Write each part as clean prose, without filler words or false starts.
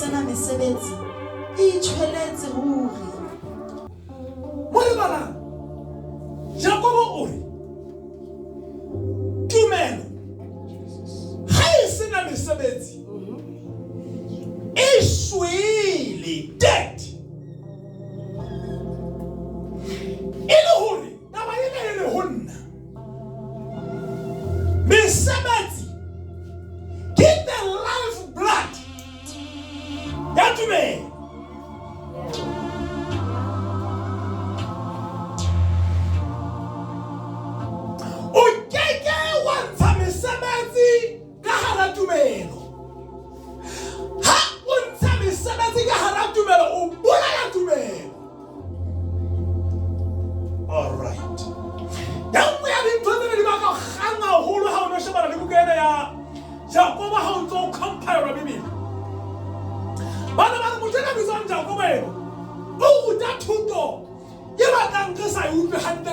sena mesebetsi e tshweletse ruri. Molebala Jakobo o re tumelo ha e sena mesebetsi e shwele dead. E le hore taba ena e le ho nna mesebetsi ke the life blood ya tumelo.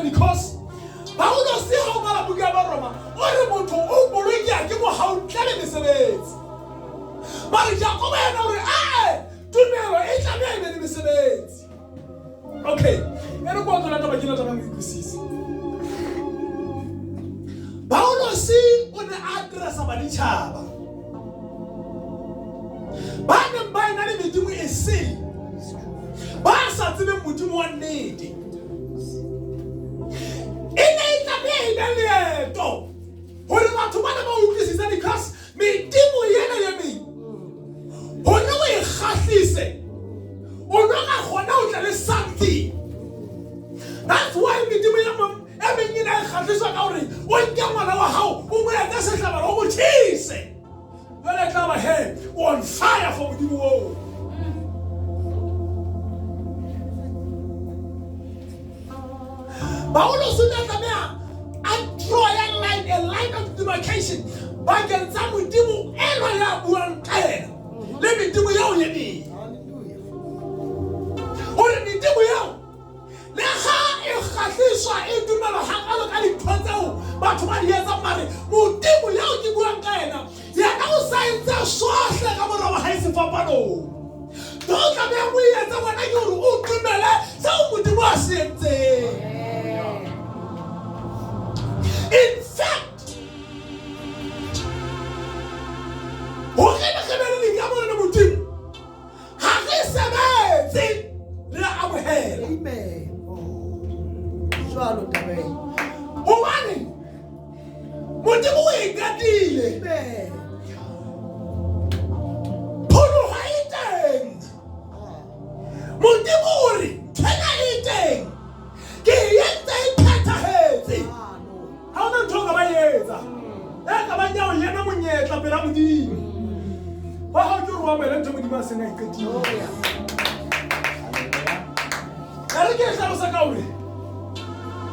Because Paulo si ha o bala buka ba Roma o re motho o bolokia ke mo ha o tlale mesebetsi. Mara Jakobo ena o re tumelo e tla be le mesebetsi. Okay, ene go tsona taba kena taba ngikwisisi. Paulo si o ne addressa ba ditšhaba ba ne ba ena le medimo e se ba sa tsebe modimo wa nnete. Leto hore batho bana ba utlwisisa because medimo yena ya me hona o e kgahlise o no ga gona o tla le something. That's why medimo ya mo e mengina e kgahlisa ka hore o nke ngwana wa hao o mo etsa sehlabalo o mo tshise wena tla ba he on fire for modimo wo. Paulo sona tsamea draw a line of demarcation bakeng tsa modimo eno ya buang ka ena le medimo yao ye neng. Hore medimo yao le ha e kgahliswa e dumela hakalo ka dintho tseo batho ba di etsa mare modimo yao ke buang ka ena yena o sa entse sohle ka morao ha e sefapanong. Do tlameha o etsa ngwana ke hore o dumele seo modimo a se entseng. In fact,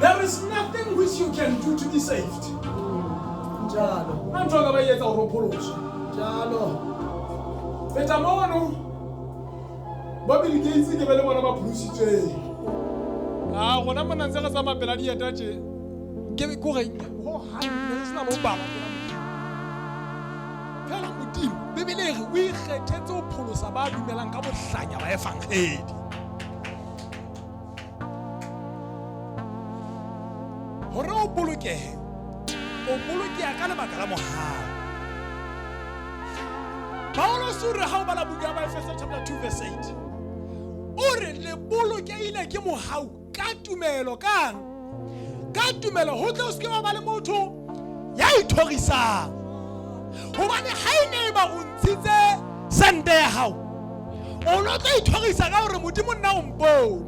there is nothing which you can do to be saved. I'm talking about yet our polos. Betamono Bobby Gates is the one about Pussy. When I'm an answer, I'm a Belady and Dutch. Give it going. Oh, there's no Baba. Baby, we had two polos about the Melancabo Sanya. I found head. Horo Buluke. O Buluke, I can't make a moha. Paulo Sura Habala Bugama, First chapter 2, verse 8. Ore le Buluke in a Kimo how Katumelo can. Katumelo, Hotels came about a moto. Yai Torisa. Hobane ha neighbor untitse Sunday how o no tla ithorisa ka hore modimo nna o mpone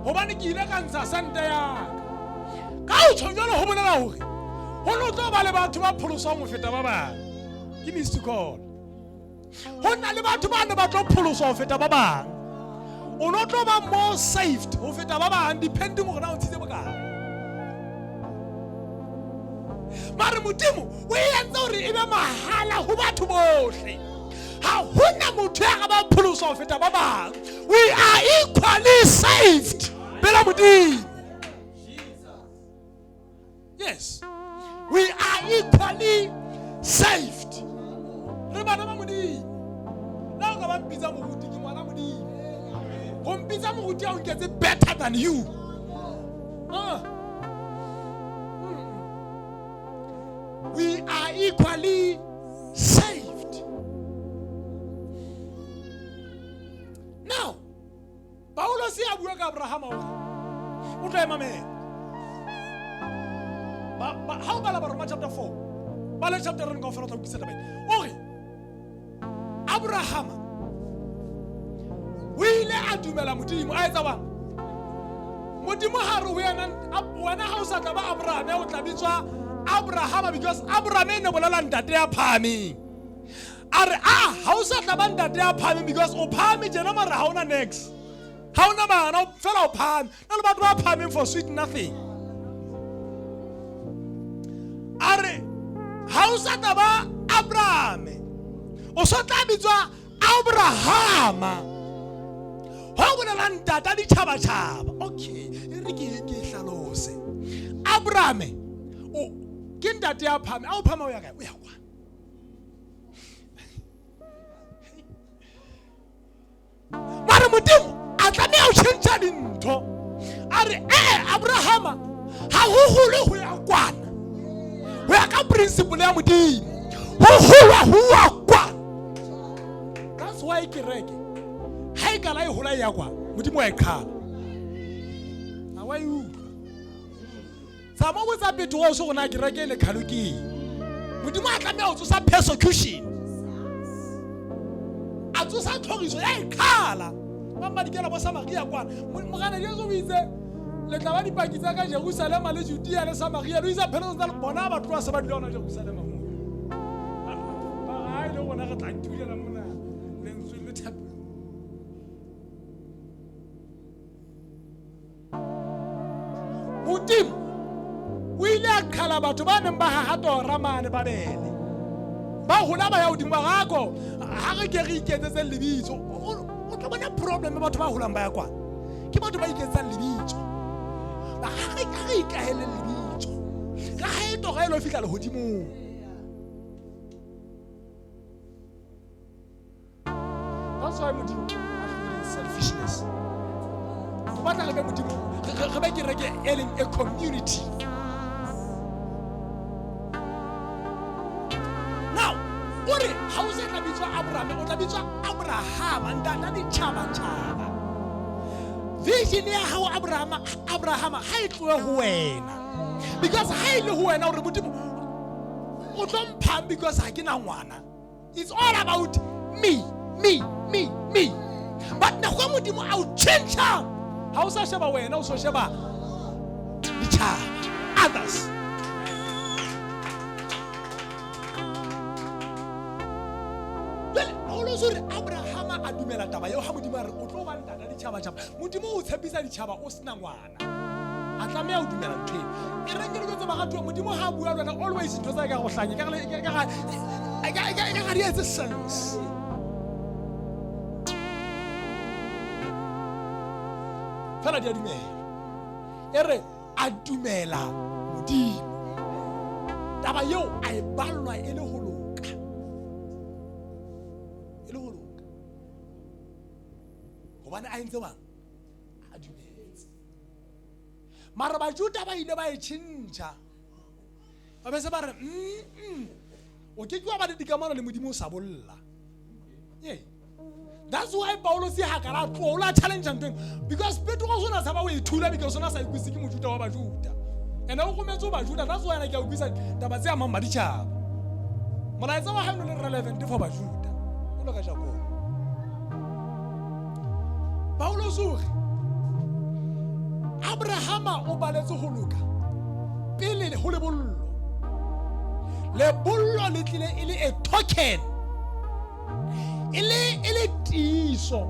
hobane ke ile ka ntsha Sunday ya ka o tshwanela ho bolela hore ho no tlo ba le batho ba pholoswa mo feta ba bang ke miss to call ho na le batho ba ne ba tlo pholoswa ho feta ba bang o no tlo ba more saved ho feta ba bang depending hore na o ntse bokae. Mare modimo o etsa hore e be mahala ho batho bohle ha hona motho ya ba pholoso ho feta ba bang. We are equally saved bela modimo. Yes, we are equally saved re bana ba modimo. Na ka ba mpitsa moruti ke ngwana modimo. Go mpitsa moruti a o nketse better than you. We are equally saved. Now, Paulo si a bua ka Abraham o tla emamela. How about Roma chapter 4? Bala chapter 1 go fela tla ukisa taba. Okay. Abraham o ile a dumela modimo a etsa bang? Modimo ha re wena ha o sa tla ba Abraham o tla bitswa Abraham because Abraham ne bolela ntate ya phaming. Are ha o sa tla ba ntate ya phaming because o phame jena mara ha ona next. Ha ona bana fela o phame. Na le batho ba phaming for sweet nothing. Are ha o sa tla ba Abraham o sa tla bitswa Abraham. Ho bolela ntate di chaba. Okay, re ke hlalose. Abraham o ke ntate ya phame a o phama o ya kae o ya kwa. Mara modimo a tlameha o tšhentšha dintho. A re Abraham ha ho hole ho ya kwana. Ho ya ka principle ya modimo. Ho hola ho ya kwana. That's why ke reke. Ha e kala e hola ya kwa modimo wa e qhala. Awa you. Sa mo botsa petro o se gona ke reke le khaluki. Modimo a tlameha o tsosa persecution. A tsosa tlhogiso ya e qhala. Mama dikela bo Samaria kwana. Mogana di zo bitse le tla ba dipaki tsa ka Jerusalem le Judea le Samaria lo isa phelo tsa bona batho ba se ba dilo na Jerusalem mo. Ba ai le gona ga tla tulela mona le ntse le thapi. Modimo o ile a qhala batho ba neng ba ha tora mane ba bele. Ba hola ba ya hodimo ba gago ha re ke re iketsetse lebitso. O tla bona problem batho ba holang ba ya kwa. Ke batho ba iketsang lebitso. Ba ga re ikahele lebitso. Ka ha e toga elo fihla le hodimo. That's why modimo selfishness. Ba tla re be modimo re ba ke reke a community. Now, ore ha o se tla bitswa Abraham o tla bitswa Abraham ndana di chaba. Vision ya how Abraham ha e tloe ho wena. Because ha ile ho wena ore modimo o tlo mpha because ha ke na ngwana. It's all about me. But na go modimo a o change. Ha o sa sheba wena o so sheba di chaba others. Abraham a dumela taba yo ha modimo a re o tlo ba ntana di chaba. Modimo o tshepisa di chaba o sena ngwana. A tlameha o dumela ntwe. E reng ke tse ba gatwa modimo ha bua lwana always ntho tsa ka go hlanye ka ga di etse sense. Fela di a dumela. E re a dumela modimo. Taba yo a e ballwa e le holo. Bana a entse bang a dumetse. Mara ba Juda ba ile ba e tšhintšha. Ba be se ba re o ke kwa ba le dikamano le modimo o sa bolla. That's why Paulo se ha kala tlola challenge ntweng because Petro go sona sa ba o ithula because sona sa ikwisi ke mojuda wa ba Juda. Ena o gometse ba Juda that's why ana ke a ukwisa taba tse a mama di tšhaba. Molaetsa wa hae no relevant for ba Juda. O lo ka ja go. Paulo zuri Abrahama o baletse go loka pele go le bollo le tlile e le a token e le tiiso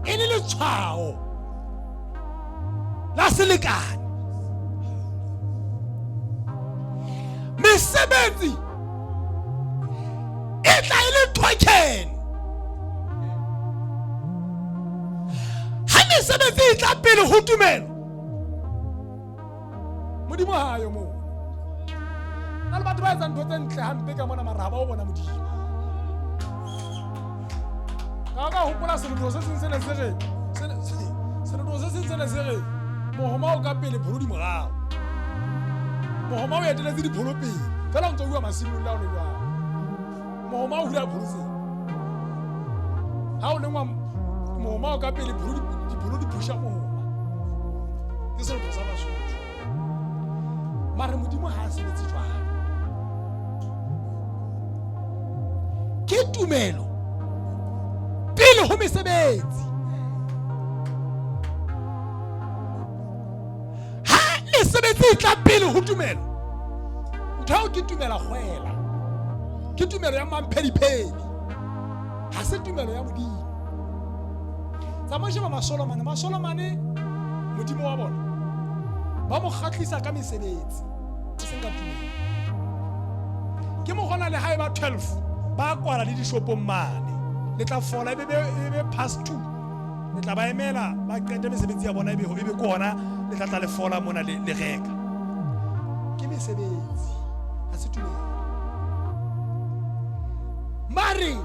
e le letshwao la selekane mesebetsi e tla e le token. Sebetsi tla pele ho tumelo modimo ha yo mo na le batho ba etsa ntho tse ntle hampe ka mona maraba o bona modimo ga hopola sereto se seng sena se re sereto se seng sena se re mohoma o ka pele pholo di morao mohoma o eteletse dipholo pele fela o ntse o bua masimong la o le jwang mohoma o hula pholo se ha o le ngwa mohoma o ka pele dipholo di phusha mohoma ke sereto sa Basotho mare Modimo ha a sebetse jwang ke tumelo pele ho mesebetsi ha mesebetsi tla pele ho tumelo ntho ke tumela kgwela ke tumelo ya mamphediphedi ha se tumelo ya Modimo tsa mo sheba Masolomane Modimo wa bona ba mo kgatlisa ka mesebetsi se seng ka tumelo ke mo gona le hae ba 12 ba kwala le dishopong mane le tla fola e be past 2 le tla ba emela ba qete mesebetsi ya bona e be kona le tla le fola mona le reka ke mesebetsi ha se tumelo mari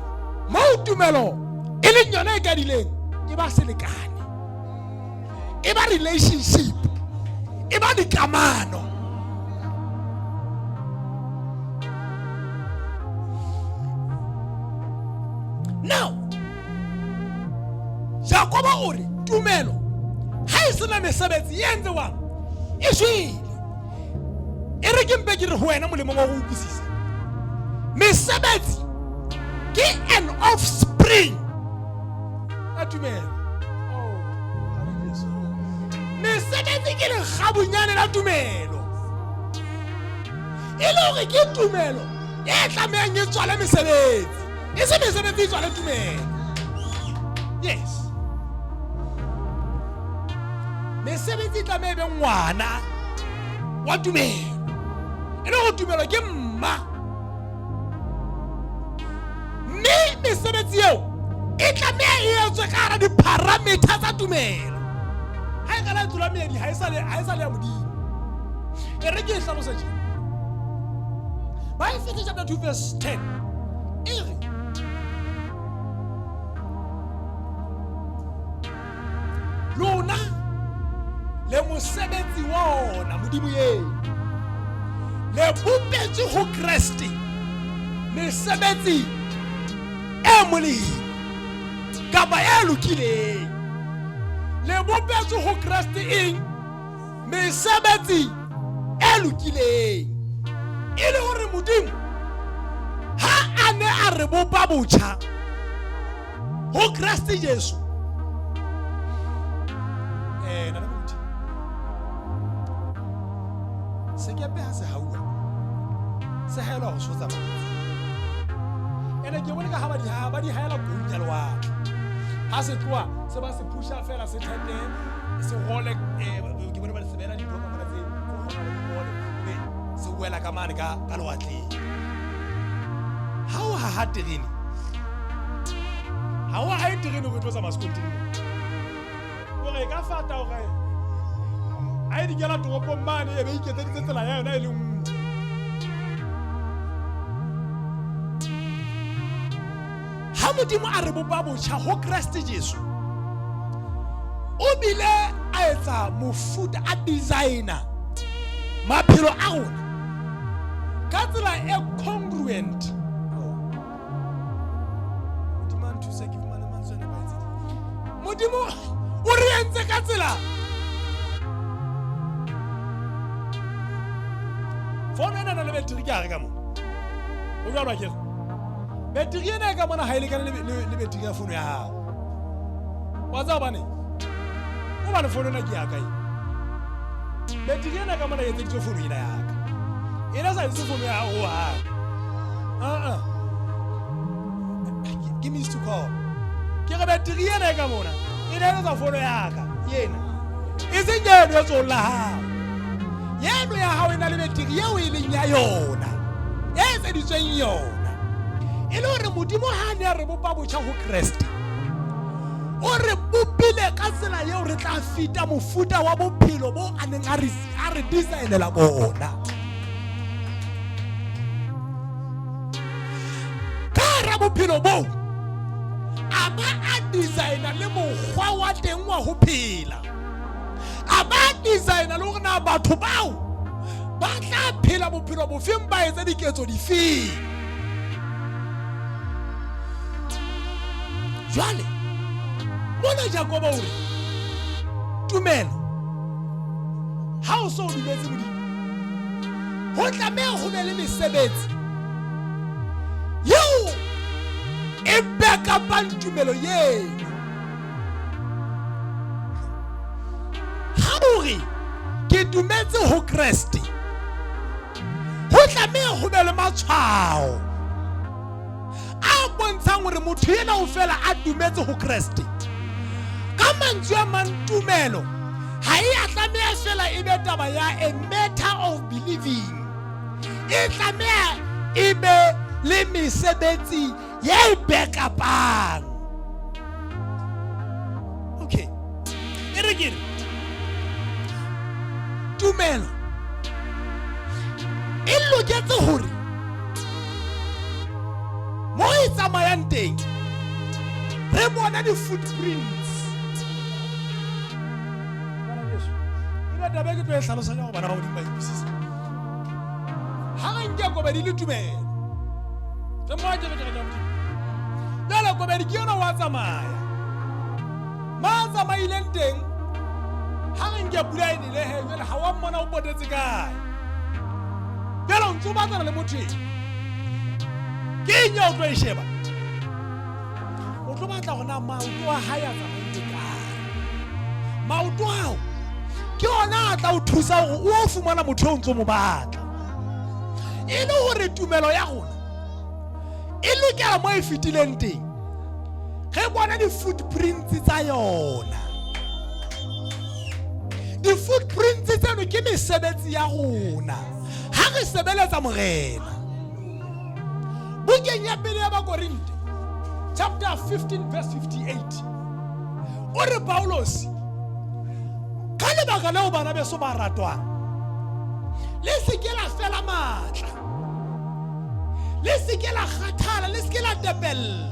mo tumelo e le nyona e ka dileng e ba selekane e ba relationship e ba dikamano now Jakoba ore tumelo ha e sena mesebetsi e entsewang e shwele e re ke mpe ke re ho wena molemo wa go utlwisisa mesebetsi ke an offspring a tumelo mesebetsi ke le gabunyane la tumelo e le hore ke tumelo e tlamehang e tswale mesebetsi e se mesebetsi e tswale tumelo yes mesebetsi tlameha be ngwana wa tumelo e le go tumelo ke mma mme mesebetsi eo e tlameha e etswe ka hara diparameter tsa tumelo ha e kana tsula meedi ha e sa le ya Modimo e re ke e hlalosa tjena ba Efesians chapter 2 verse 10 e re lona le mosebetsi wa ona Modimo ye le bopetse ho Kriste mesebetsi e molemo kapa e lokileng le bopetse ho Kriste eng mesebetsi e lokileng e le hore Modimo ha a ne a re bopa botjha ho Kriste Jesu se ke pe ha se haua se haela go sotsa ba ene ke bona ka ha ba di haela kunya lwatle ha se tloa se ba se pusha fela se thete se gole ke bona ba se bela di boka mona tse go gona le gole be se wela ka mane ka lwatle ha o ha terene ha o ha terene go tlosa maskontini o re ka fata o re ai di gela toropong mane e be iketseditse tsela ya yona e le nngwe ha Modimo a re bopa botjha ho Kriste Jesu o bile a etsa mofuta a designer maphelo a rona ka tsela e congruent Modimo o re entse ka tsela fono ena le betri ke a re ka mo o jwa ke betri ena ka mona ha ile ka le betri ya fono ya hao wa tsa bane o ba le fono ena ke ya kae betri ena ka mona e tse fono ena ya ka ena sa itse fono ya hao ha give me to call ke re betri ena ka mona ena sa fono ya ka yena e se nyeno tso la hao yeno ya hao ena le betri yeo e leng ya yona e tse ditsweng yona e le hore Modimo ha ne a re bopa botjha ho Kriste o re bopile ka tsela yeo re tla fita mofuta wa bophelo bo a neng a re designela bona ka ra bophelo bo a a ba a designer le mokgwa wa teng wa ho phela, a ba designer le hore na batho bao ba tla phela bophelo bofeng ba etsa diketso difeng. Jwale mona Jakobo o re tumelo ha o so o dumetse Modimo ho tlameha ho be le mesebetsi yeo e backupang tumelo yeno. Ha o re ke dumetse ho Kreste ho tlameha ho be le matshwao a bontshang hore motho ena o fela a dumetse ho Kreste. Ka mantswe a mang tumelo ha e a tlameha fela e be taba ya a matter of believing, e tlameha e be le mesebetsi ya e backupang. Okay, e re ke tumelo e loketse hore mo e tsamayang teng re bona di-footprints. Ebe taba e ke tlo e hlalosanya go bana ba Modimo ba ipisisa. Ha re nke Kobedi le tumelo re mo a jere tsa Modimo, jwale Kobedi ke yona wa tsamaya ma tsamaileng teng. Ha re nke pula e nele he, jwale ha wa mmona o potetse kae, jwale o ntse o batlana le motho ke eng o tlo e sheba, o tlo batla gona maoto a hae a tsamaile kae. Maoto ao ke ona a tla o thusa gore o fumana motho o ntse mo batla. E le gore tumelo ya rona e lokela mo e fetileng teng ge bona di-footprints tsa yona. Di-footprints tseno ke mesebetsi ya rona ha re sebeletsa Morena. Bukeng ya pele ya Bakorinte chapter 15 verse 58 o re Paulos ka lebaka leo bana beso ba ratwang le se ke la fela matla, le se ke la kgathala, le se ke la tepella,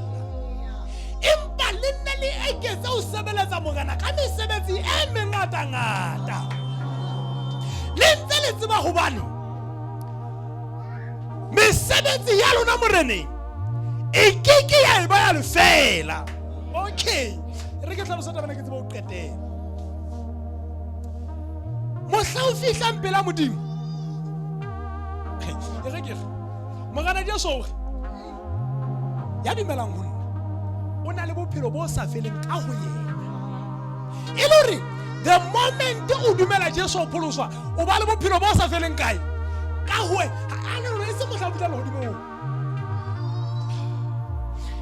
empa le nne le eketse o sebeletsa Morena ka mesebetsi e mengatangata. Le ntse le tseba hobane mesebetsi ya lona Moreneng e keke ya e ba ya lefela. Okay, re ke tlhalosa taba ke tseba o qetela mohla o fihlang pela Modimo. E re ke Morena Jesu ya dumelang ho nna o na le bophelo bo sa feleng ka ho yena. E le hore the moment o dumela Jesu o pholoswa o ba le bophelo bo sa feleng kae ka ho e se mohla o fihla lehodimo,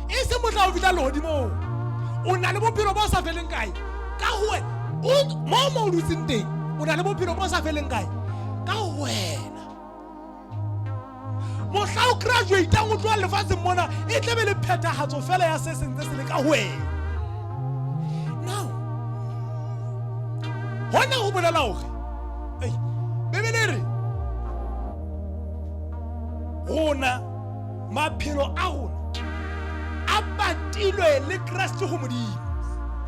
e se mohla o fihla lehodimo o na le bophelo bo sa feleng kae ka ho mo o dutseng teng o na le bophelo bo sa feleng kae ka ho wena. Mohla o graduate o tloa lefatsheng mona e tle be le phethahatso fela ya se sentse se le ka ho wena. Now hona ho bolela hore Bebele re rona maphelo a rona a batilwe le Kriste go Modimo,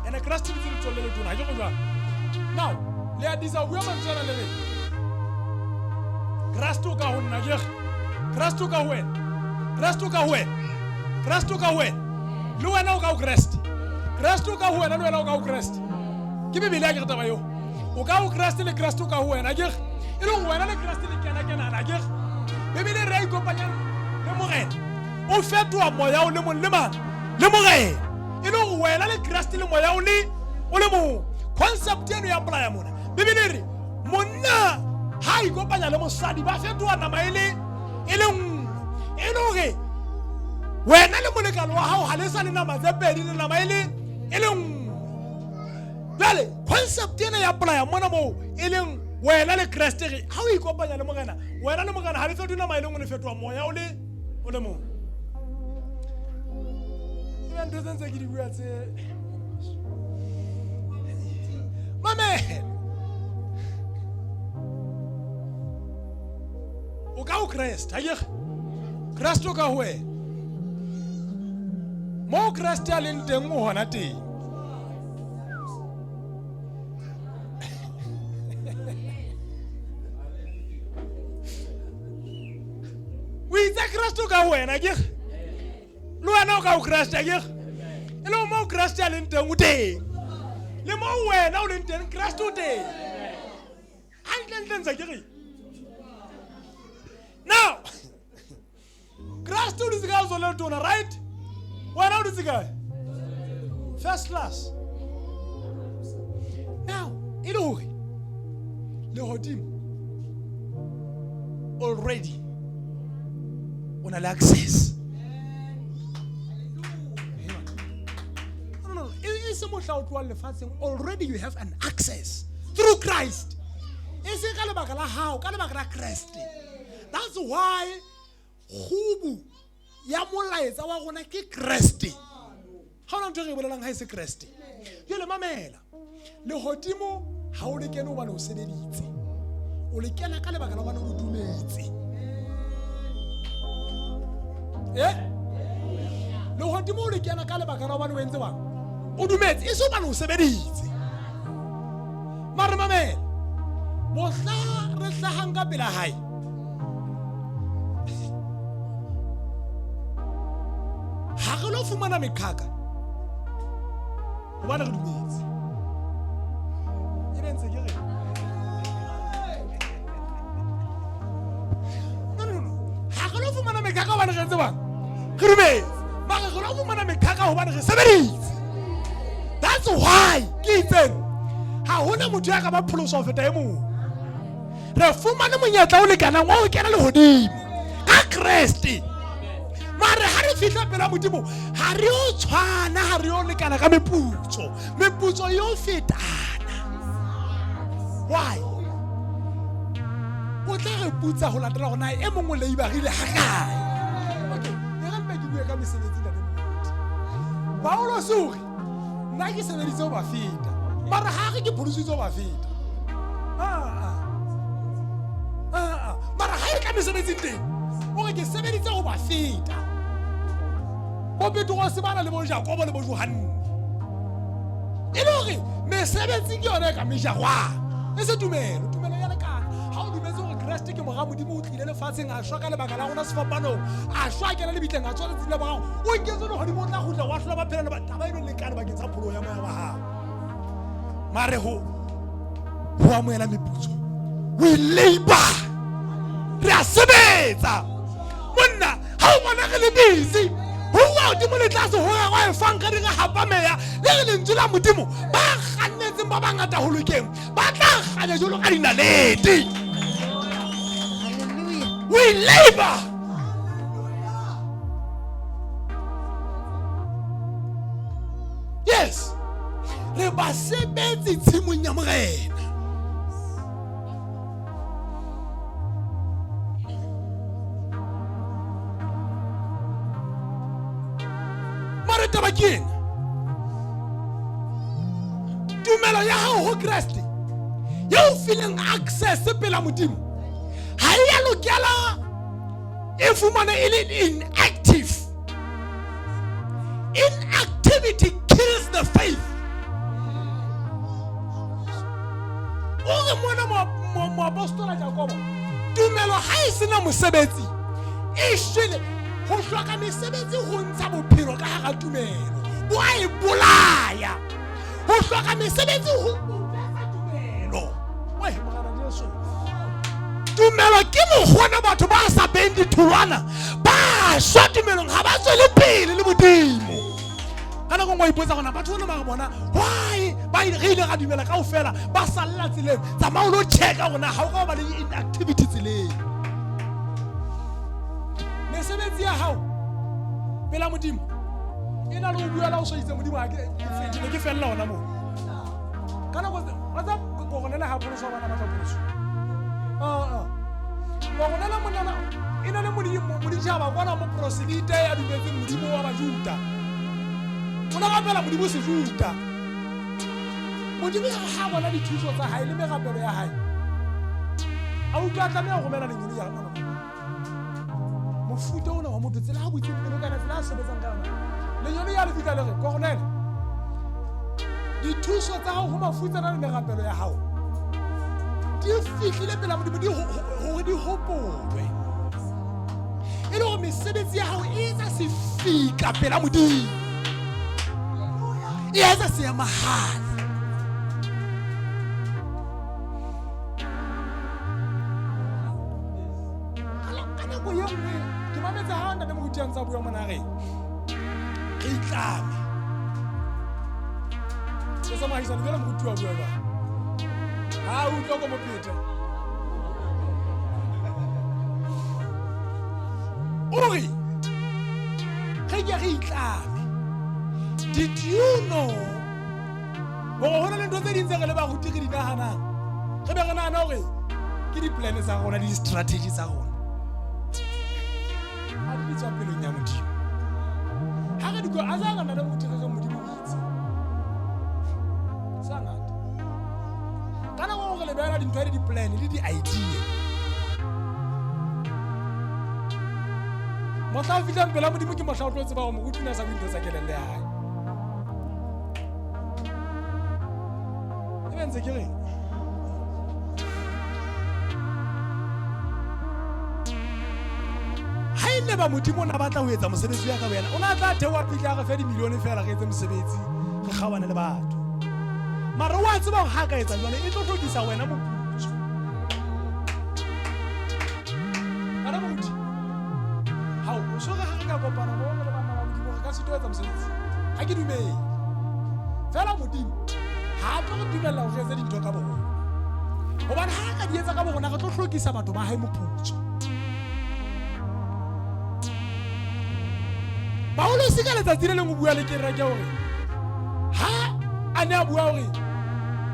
ene Kriste le tsole le tona ga go jwa. Now le a disa bua mantsana le Kriste ka ho nna ge Kriste ka ho wena, Kriste ka ho wena, Kriste ka ho wena le wena o ka o Kriste, Kriste ka ho wena le wena o ka o Kriste. Ke Bibele ya ke taba yo o ka o Kriste le Kriste ka ho wena ge e le wena le Kriste le kena na ge Bibele re ikopanya le Morena o fetoa moya o le mo le mang le Morena e le wena le Kriste le moya o le mo concept eno ya bola ya mona. Bibele re monna ha ikopanya le mosadi ba fetoa nama e le hore wena le molekane wa hao ha le sa le nama tse pedi le nama e le nngwe. Jwale concept ena ya bola ya mona mo e leng wena le Kriste re ha o ikopanya le Morena, wena le Morena ha le fetoa nama e le nngwe, le fetoa moya o le mo. Ntho tse ntse ke di bua tse mamela o ka o Kriste ha ye Kriste o ka ho wena mo Kriste a leng teng mo hona teng. We itse Kriste ka wena ke lo wena o ka o Kriste ke e lo mo Kriste a leng teng o teng le mo wena o leng teng Kriste o teng ha ntlentlentsa ke re now Kriste o ditsika o le tona right wena o ditsika first class now e le hore le hodimo already on a access. No. Already you have an access through Christ. That's why Hubu Yamula wa gona ke Christ. How long do you bolelang ha se Christ? Yo le mamela. Le hodimo ha o le kena o bana o sebeditse. O le kena ka lebaka la bana o dumetse. Le hodimo o le kena ka lebaka la bana o entse bang. O dumetse e so bana o sebeditse. Mare mamela. Mohla re hlahang ka pela hae. Ha re lo fumana mekhaka. Hobane re dumetse. E bentse ke re. No. Ha re lo fumana mekhaka hobane re ntse bang. Re dumetse. Mare re lo fumana mekhaka hobane re sebeditse. That's why ke itseng ha hona motho ya ka ba pholoso feta e mong. Re fumane monyetla o lekana wa o kena le hodimo ka Kriste. Mare ha re fihla pela modimo ha re o tshwana ha re o lekana ka meputso yo fetana. Why? O tla re putsa ho latela gona e mongwe le ibagile ha kae. Okay, e re mpe ke bua ka mesebetsi nna le motho. Paulo suri nna ke sebeditse ho ba feta. Mara ha re ke pholositse ho ba feta. Mara ha e ka mesebetsi teng o re ke sebeditse ho ba feta. Bo Petro se bana le bo Jakobo le bo Johanne. E le hore mesebetsi ke yona e ka mejagwa. E se tumelo ya lekana. Ha o dumetse hore Kriste ke moga modimo o tlile lefatsheng a shwa ka lebaka la rona sefapanong. A shwa ke le bitleng a tswa le tsela ba gago. O nketse le godimo o tla gutla wa hlola ba phela le ba taba e le lekana ba ke tsa pholo ya moya wa gago. Mare ho amoela meputso. We labor. Re a sebetsa. Monna ha o bona re le busy. Ho wa di mo le tlase ho ya wa e fang ka dinga hapa meya le re le ntula modimo ba kgannetse ba bangata ho lokeng ba tla kganya jolo ka dinaledi. Hallelujah. We labor. Yes. Re ba sebetsi tshimong ya morena. Tabakien tumelo ya hao ho Kriste ya o feeling access pela modimo ha ya lokela e fumana e le inactive. Inactivity kills the faith. O re mona mo apostola Jakobo tumelo ha e sena mosebetsi e shele ho hloka mesebetsi ho ntsha bophelo ka hara tumelo bo a e bolaya ho hloka mesebetsi ho tumelo. We magana Jesu tumelo ke mogona batho ba sa beng ditholwana ba shwa tumelong ha ba tswele pele le modimo. Kana go ngwa ipotsa gona batho ba bona why ba ile ga dumela kaofela ba salla tseleng tsa maolo checka gona ha o ka ba le inactivity tseleng. Mesebetsi ya hao pela modimo e na le o buela o so itse modimo ha ke fella ona mo kana go go gonela ha pholoso bana ba tla pholoso go gonela monana e na le modimo bona mo proselite ya dumetse modimo wa bajuda ona ga pela modimo se juda modimo ha bona dithuso tsa hae le megapelo ya hae a utlwa tla me go mela lenyolo ya mona mofuta ona wa motho tsela ha botse pelo kana tsela a sebetsang ka ona le yone ya le fitla le re Cornel dithuso tsa hao ho mafutsana le merapelo ya hao di fihlile pela Modimo hore di hopolwe e le hore mesebetsi ya hao e etsa sefika pela Modimo e etsa se ya mahala ko ye nngwe ke mametsa ha nna le moruti a ntsa bua mona re itlame se sa mahisana jela moruti wa bua ba ha o tlo ko mopete ori ge ke re itlame did you know go hona le ntho tse dintse re le ba ruti re di nahanang ge be re nahana hore ke di-plan tsa rona le di-strategy tsa rona a di tswa pelong ya Modimo ha re di go a za ngana le motho re Modimo o itse sa ngata kana go re le bela dintho le di-plan le di-idea motla o fitlang pela Modimo ke motla o tlo tseba go mo rutuna sa dintho tsa kelelle ya hae e bentse ke reng le ba Modimo na batla ho etsa mosebetsi ya ka wena o na tla thewa pitla ga fe di milione fela ga etse mosebetsi re kgawana le batho mara wa tseba ha ka etsa jwana e tlo tlodisa wena moputso ana moruti ha o so ga ka kopana mo le bana ba Modimo re ka se tlo etsa mosebetsi ha ke dumele fela Modimo ha tlo go dumella ho etsa dintho ka bona hobane ha ka di etsa ka bona re tlo hlokisa batho ba hae moputso Paulo sika le tsatsile le mo bua le ke reke hore ha ane a bua hore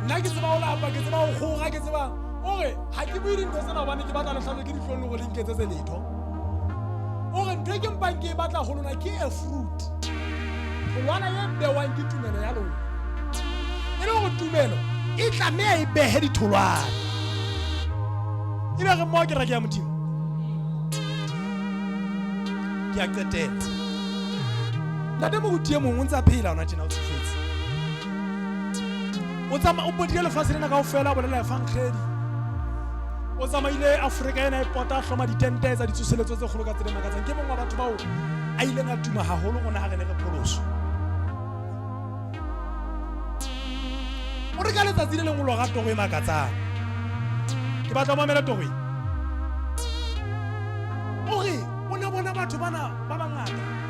nna ke tseba o lapa ke tseba o kgoga ke tseba ore ha ke bue dintho tsena hobane ke batla le hlano ke dihlolo go le nketse letho ore ntho ke mpang ke batla go lona ke a fruit go lwana ye bewang ke tumelo ya lona e le go tumelo e tlameha e behe ditholwana e be re mo ke reke ya Modimo ke a qetela Ntate mo utie mong o ntse a phela ona tjena o tsofetse o tsama o bodile lefatshe lena kaofela bolela efangkgedi o tsamaile Afrika ena e pota hloma ditente tsa ditsoseletso tse kgolo ka tsela makatsang ke mong wa batho bao a ileng a tuma haholo gona ha re ne re pholoso o re ka letsatsi le lengolo ga togo e makatsang ke batla mo mamela togo o re o ne bona batho bana ba bangata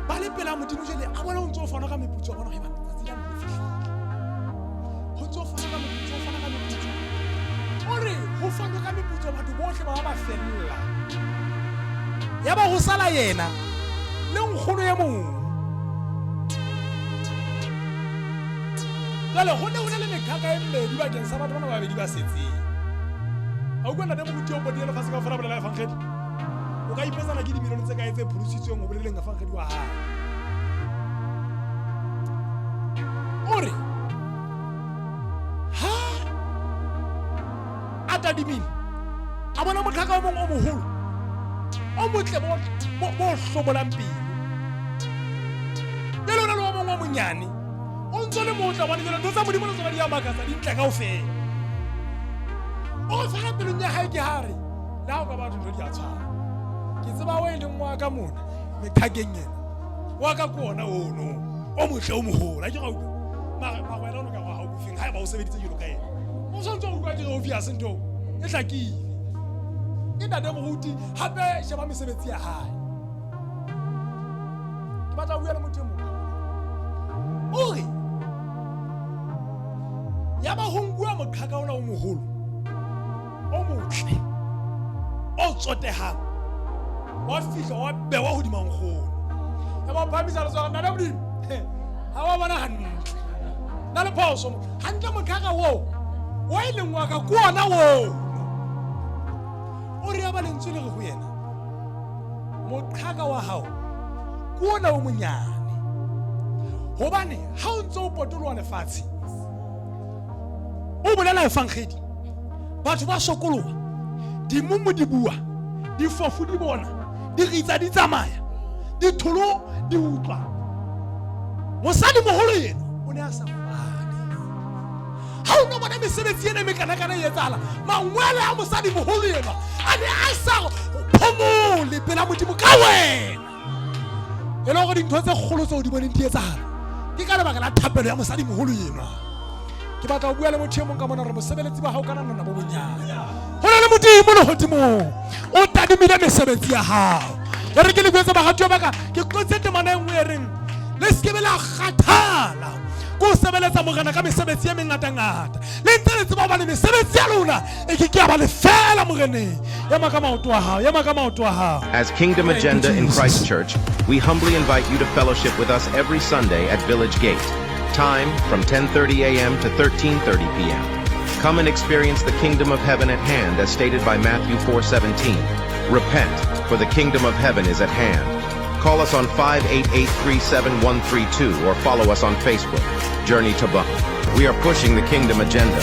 ba le pela Modimo jele a bona o ntse o fana ka meputso bona ga ba tsatsi la le fihla ho ntse o fana ka meputso ore ho fana ka meputso batho bohle ba ba fella ya ba go sala yena le nkgono ya mong jale ho ne ho le mekaka e mmedi bakeng sa batho bana ba bedi ba setseng a o bona demo motho o bodile le fase ka fara bolela efangkgedi o ka ipetsana ke dimilione tse ka etse pholositsweng go boleleng efangkgedi wa hae ore ha ata dimile a bona motlhaka o mong o moholo o motle bo hlobolang pele le lona le o mong o monyane o ntse le motla bona jalo ntse Modimo le tsona di a makatsa di ntle kaofela o fara pelong ya hae ke hare la o ka batho di a tshwana ke tseba o e leng wa ka mona mekakeng yena wa ka kona ono o motle o moholo a ke ga utlwa mara wena o ka go ha o bofeng ha ba o sebeditse jalo ka yena o sa ntse o kwa dire obvious ntho e hlakile ke ntate moruti hape sheba mesebetsi ya hae ke batla o bua le motho mo ore ya ba hongwa mokhaka ona o moholo o motle o tsotehang wa fihla wa bewa hodima nkgono ya ba phamisa le tswa nna Modimo ha wa bona hantle na le phoso hantle mokhaka wo wa ile ngwa ka kuona wo o re ba lentswe le go yena mokhaka wa hao kuona o monyane hobane ha o ntse o potolwa lefatshe o bolela efangkgedi batho ba sokolowa dimumu di bua difofu di bona di ritsa di tsamaya ditholo di utlwa. Mosadi moholo yena o ne a sa bane. Ha o no bona mesebetsi ena me kana e etsahala, mangwele a mosadi moholo yena a ne a sa phomole pela Modimo ka wena. E le go dintho tse kgolo tse o di boneng di etsahala ke ka lebaka la thapelo ya mosadi moholo yena. Ke batla go bua le motho mong ka mona re mosebeletsi ba hao kana nna bo bonyana. Ho na le Modimo le hodimo o tadimile mesebetsi ya hao. E re ke le kwetsa bagatwa ba ka ke kotse temana engwe e reng le skebe la kgathala go sebeletsa morena ka mesebetsi ya mengata-ngata le ntse le tseba ba le mesebetsi ya lona e ke ya ba le fela moreneng ya maka maoto wa hao, ya maka maoto wa hao. As Kingdom Agenda in Christ Church, we humbly invite you to fellowship with us every Sunday at Village Gate. Time from 10:30 a.m. to 13:30 p.m. Come and experience the kingdom of heaven at hand as stated by Matthew 4:17. Repent, for the kingdom of heaven is at hand. Call us on 588-37132 or follow us on Facebook. Journey to Buck. We are pushing the kingdom agenda.